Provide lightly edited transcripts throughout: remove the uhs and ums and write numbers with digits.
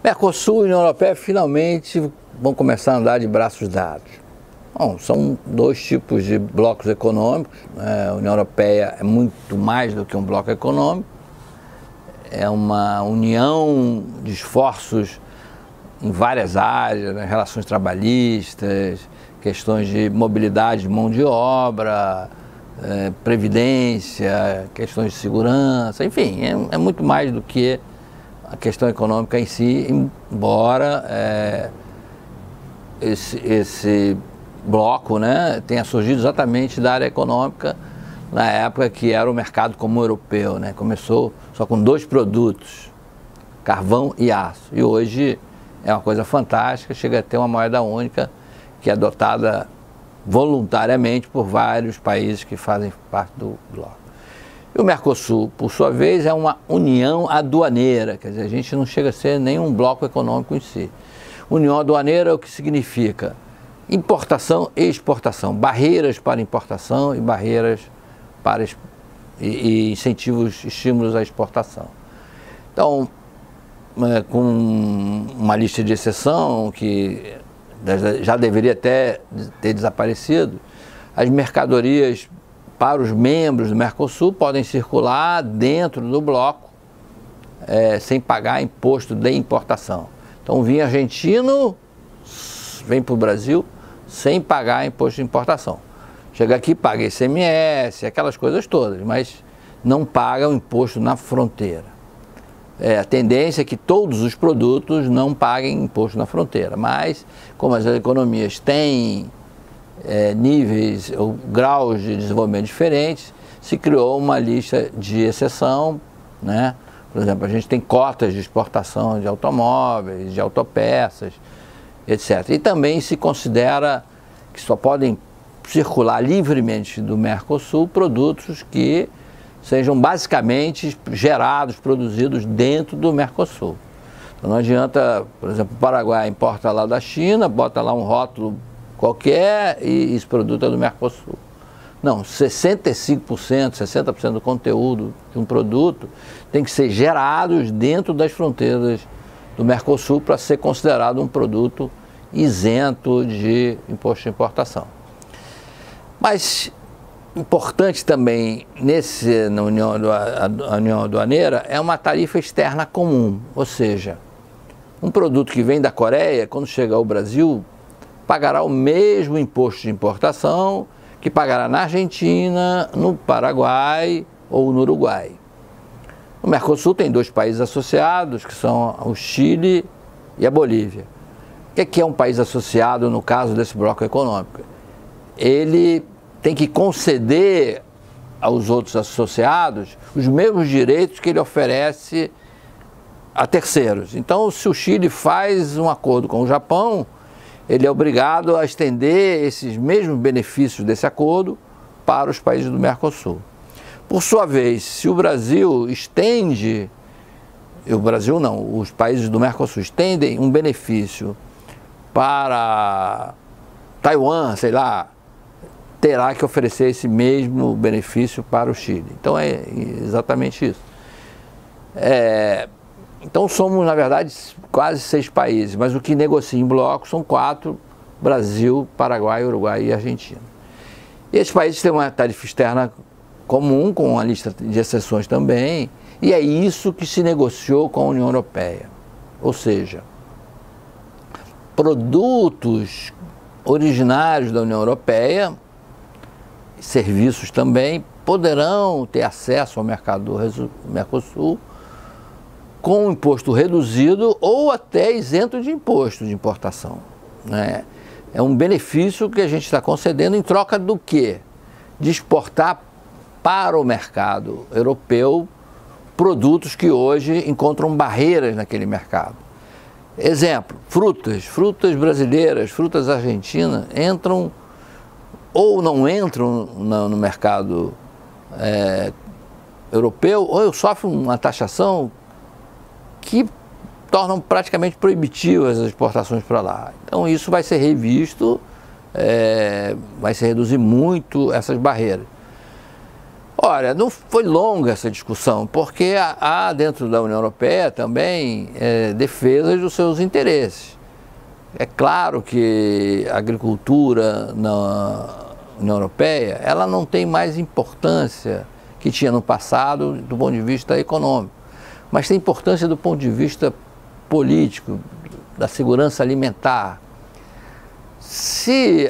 Mercosul e União Europeia finalmente vão começar a andar de braços dados. Bom, são dois tipos de blocos econômicos. A União Europeia é muito mais do que um bloco econômico. É uma união de esforços em várias áreas, né? Relações trabalhistas, questões de mobilidade de mão de obra, previdência, questões de segurança, enfim, é muito mais do que a questão econômica em si, embora esse bloco, né, tenha surgido exatamente da área econômica na época que era o mercado comum europeu, né? Começou só com dois produtos, carvão e aço, e hoje é uma coisa fantástica, chega a ter uma moeda única que é adotada voluntariamente por vários países que fazem parte do bloco. E o Mercosul, por sua vez, é uma união aduaneira, quer dizer, a gente não chega a ser nenhum bloco econômico em si. União aduaneira é o que significa importação e exportação, barreiras para importação e barreiras para e incentivos, estímulos à exportação. Então, com uma lista de exceção que já deveria até ter desaparecido, as mercadorias para os membros do Mercosul podem circular dentro do bloco sem pagar imposto de importação. Então o vinho argentino vem para o Brasil sem pagar imposto de importação. Chega aqui, paga ICMS, aquelas coisas todas, mas não paga o imposto na fronteira. A tendência é que todos os produtos não paguem imposto na fronteira, mas como as economias têm níveis ou graus de desenvolvimento diferentes, se criou uma lista de exceção, né? Por exemplo, a gente tem cotas de exportação de automóveis, de autopeças, etc. E também se considera que só podem circular livremente do Mercosul produtos que sejam basicamente gerados, produzidos dentro do Mercosul. Então não adianta, por exemplo, o Paraguai importa lá da China, bota lá um rótulo qualquer e esse produto é do Mercosul. Não, 65%, 60% do conteúdo de um produto tem que ser gerados dentro das fronteiras do Mercosul para ser considerado um produto isento de imposto de importação. Mas importante também na União Aduaneira é uma tarifa externa comum, ou seja, um produto que vem da Coreia, quando chega ao Brasil, pagará o mesmo imposto de importação que pagará na Argentina, no Paraguai ou no Uruguai. O Mercosul tem dois países associados, que são o Chile e a Bolívia. O que é um país associado no caso desse bloco econômico? Ele tem que conceder aos outros associados os mesmos direitos que ele oferece a terceiros. Então, se o Chile faz um acordo com o Japão, ele é obrigado a estender esses mesmos benefícios desse acordo para os países do Mercosul. Por sua vez, se o Brasil estende, os países do Mercosul estendem um benefício para Taiwan, sei lá, terá que oferecer esse mesmo benefício para o Chile. Então é exatamente isso. Então somos, na verdade, quase 6 países, mas o que negocia em bloco são 4, Brasil, Paraguai, Uruguai e Argentina. E esses países têm uma tarifa externa comum, com uma lista de exceções também, e é isso que se negociou com a União Europeia. Ou seja, produtos originários da União Europeia, serviços também, poderão ter acesso ao mercado do Mercosul com imposto reduzido ou até isento de imposto de importação, né? É um benefício que a gente está concedendo em troca do quê? De exportar para o mercado europeu produtos que hoje encontram barreiras naquele mercado. Exemplo, frutas brasileiras, frutas argentinas entram ou não entram no mercado europeu, ou sofrem uma taxação que tornam praticamente proibitivas as exportações para lá. Então isso vai ser revisto, vai se reduzir muito essas barreiras. Olha, não foi longa essa discussão, porque há dentro da União Europeia também defesas dos seus interesses. É claro que a agricultura na União Europeia, ela não tem mais importância que tinha no passado do ponto de vista econômico, mas tem importância do ponto de vista político, da segurança alimentar. Se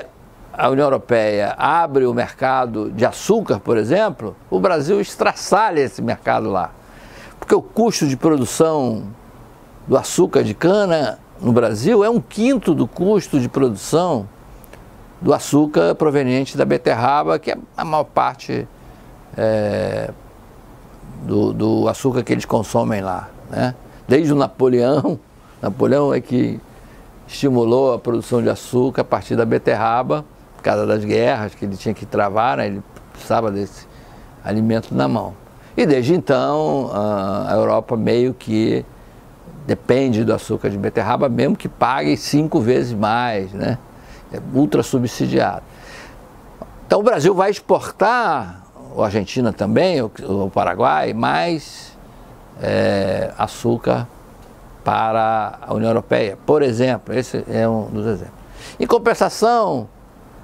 a União Europeia abre o mercado de açúcar, por exemplo, o Brasil estraçalha esse mercado lá. Porque o custo de produção do açúcar de cana no Brasil é 1/5 do custo de produção do açúcar proveniente da beterraba, que é a maior parte do açúcar que eles consomem lá, né? Desde o Napoleão é que estimulou a produção de açúcar a partir da beterraba, por causa das guerras que ele tinha que travar, né? Ele precisava desse alimento na mão. E desde então a Europa meio que depende do açúcar de beterraba, mesmo que pague 5 vezes mais, né? É ultra subsidiado. Então o Brasil vai exportar, a Argentina também, o Paraguai, mais açúcar para a União Europeia, por exemplo. Esse é um dos exemplos. Em compensação,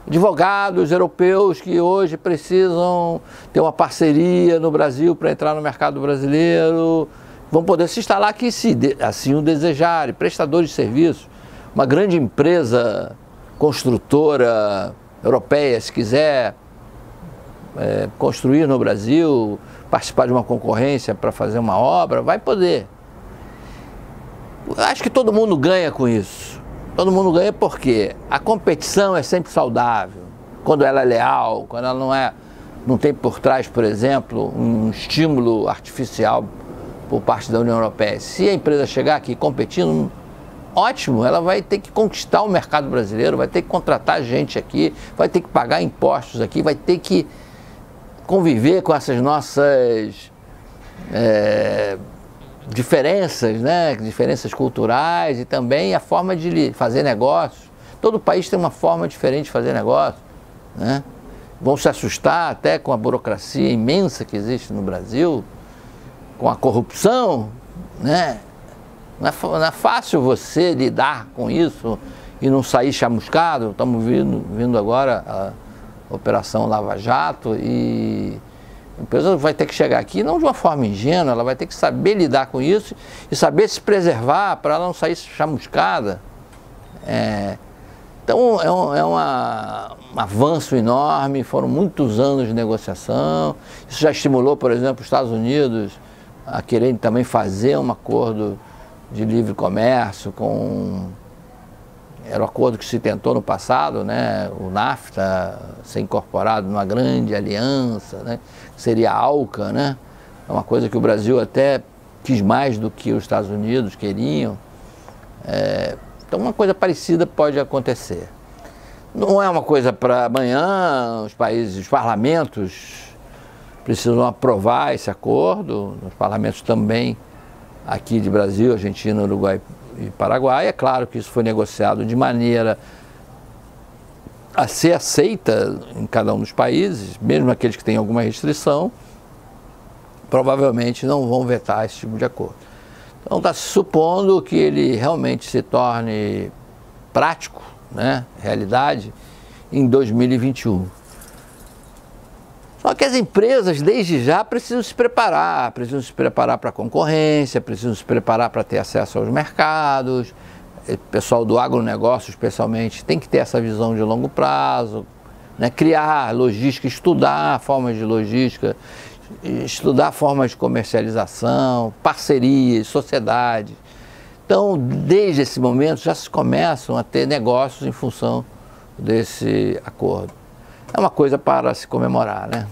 advogados europeus que hoje precisam ter uma parceria no Brasil para entrar no mercado brasileiro, vão poder se instalar aqui se assim o desejarem. Prestadores de serviços, uma grande empresa construtora europeia, se quiser construir no Brasil, participar de uma concorrência para fazer uma obra, vai poder. Acho que todo mundo ganha com isso. Todo mundo ganha porque a competição é sempre saudável, quando ela é leal, quando ela não tem por trás, por exemplo, um estímulo artificial por parte da União Europeia. Se a empresa chegar aqui competindo, ótimo, ela vai ter que conquistar o mercado brasileiro, vai ter que contratar gente aqui, vai ter que pagar impostos aqui, vai ter que conviver com essas nossas diferenças, né? Diferenças culturais e também a forma de fazer negócios. Todo país tem uma forma diferente de fazer negócio, né? Vão se assustar até com a burocracia imensa que existe no Brasil, com a corrupção, né? Não é fácil você lidar com isso e não sair chamuscado. Estamos vindo agora a Operação Lava Jato e a empresa vai ter que chegar aqui não de uma forma ingênua, ela vai ter que saber lidar com isso e saber se preservar para ela não sair chamuscada. Então é um avanço enorme, foram muitos anos de negociação. Isso já estimulou, por exemplo, os Estados Unidos a quererem também fazer um acordo de livre comércio era o acordo que se tentou no passado, né? O NAFTA ser incorporado numa grande aliança, né? Seria a ALCA, né? É uma coisa que o Brasil até quis mais do que os Estados Unidos queriam. Então uma coisa parecida pode acontecer. Não é uma coisa para amanhã, os parlamentos precisam aprovar esse acordo, os parlamentos também aqui de Brasil, Argentina, Uruguai e Paraguai. É claro que isso foi negociado de maneira a ser aceita em cada um dos países, mesmo aqueles que têm alguma restrição, provavelmente não vão vetar esse tipo de acordo. Então está se supondo que ele realmente se torne prático, né, realidade, em 2021. Só que as empresas, desde já, precisam se preparar para a concorrência, precisam se preparar para ter acesso aos mercados. O pessoal do agronegócio, especialmente, tem que ter essa visão de longo prazo, né? Criar logística, estudar formas de logística, estudar formas de comercialização, parcerias, sociedades. Então, desde esse momento, já se começam a ter negócios em função desse acordo. É uma coisa para se comemorar, né?